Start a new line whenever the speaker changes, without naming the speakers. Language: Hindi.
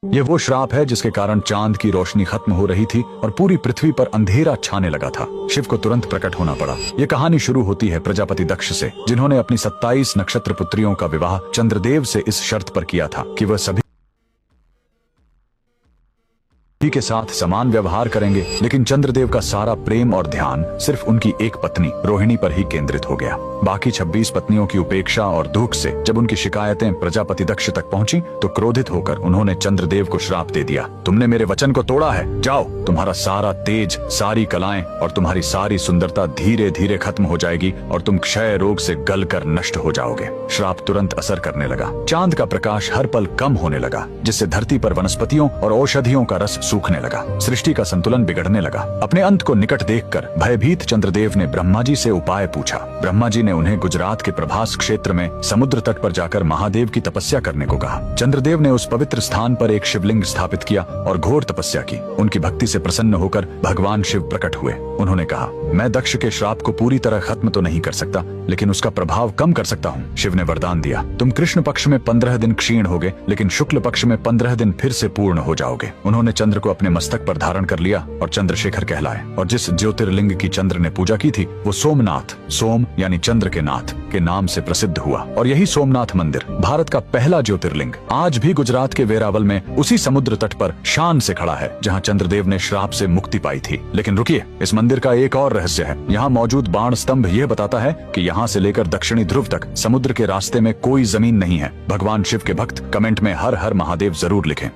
ये वो श्राप है जिसके कारण चांद की रोशनी खत्म हो रही थी और पूरी पृथ्वी पर अंधेरा छाने लगा था। शिव को तुरंत प्रकट होना पड़ा। ये कहानी शुरू होती है प्रजापति दक्ष से, जिन्होंने अपनी 27 नक्षत्र पुत्रियों का विवाह चंद्रदेव से इस शर्त पर किया था कि वह सभी के साथ समान व्यवहार करेंगे, लेकिन चंद्रदेव का सारा प्रेम और ध्यान सिर्फ उनकी एक पत्नी रोहिणी पर ही केंद्रित हो गया। बाकी 26 पत्नियों की उपेक्षा और दुख से जब उनकी शिकायतें प्रजापति दक्ष तक पहुंची तो क्रोधित होकर उन्होंने चंद्रदेव को श्राप दे दिया। तुमने मेरे वचन को तोड़ा है, जाओ, तुम्हारा सारा तेज, सारी कलाएं और तुम्हारी सारी सुंदरता धीरे धीरे खत्म हो जाएगी और तुम क्षय रोग से गलकर नष्ट हो जाओगे। श्राप तुरंत असर करने लगा। चांद का प्रकाश हर पल कम होने लगा, जिससे धरती पर वनस्पतियों और औषधियों का रस सूखने लगा। सृष्टि का संतुलन बिगड़ने लगा। अपने अंत को निकट देखकर भयभीत चंद्रदेव ने ब्रह्मा जी से उपाय पूछा। ब्रह्मा जी ने उन्हें गुजरात के प्रभास क्षेत्र में समुद्र तट पर जाकर महादेव की तपस्या करने को कहा। चंद्रदेव ने उस पवित्र स्थान पर एक शिवलिंग स्थापित किया और घोर तपस्या की। उनकी भक्ति से प्रसन्न होकर भगवान शिव प्रकट हुए। उन्होंने कहा, मैं दक्ष के श्राप को पूरी तरह खत्म तो नहीं कर सकता, लेकिन उसका प्रभाव कम कर सकता हूँ। शिव ने वरदान दिया, तुम कृष्ण पक्ष में 15 दिन क्षीण होगे, लेकिन शुक्ल पक्ष में 15 दिन फिर से पूर्ण हो जाओगे। उन्होंने चंद्र को अपने मस्तक पर धारण कर लिया और चंद्रशेखर कहलाए। और जिस ज्योतिर्लिंग की चंद्र ने पूजा की थी वो सोमनाथ, सोम यानी चंद्र के नाथ के नाम से प्रसिद्ध हुआ। और यही सोमनाथ मंदिर भारत का पहला ज्योतिर्लिंग आज भी गुजरात के वेरावल में उसी समुद्र तट पर शान से खड़ा है, जहाँ चंद्रदेव ने श्राप से मुक्ति पाई थी। लेकिन रुकिए, इस मंदिर का एक और रहस्य है। यहाँ मौजूद बाण स्तंभ यह बताता है कि यहाँ से लेकर दक्षिणी ध्रुव तक समुद्र के रास्ते में कोई जमीन नहीं है। भगवान शिव के भक्त कमेंट में हर हर महादेव जरूर लिखें।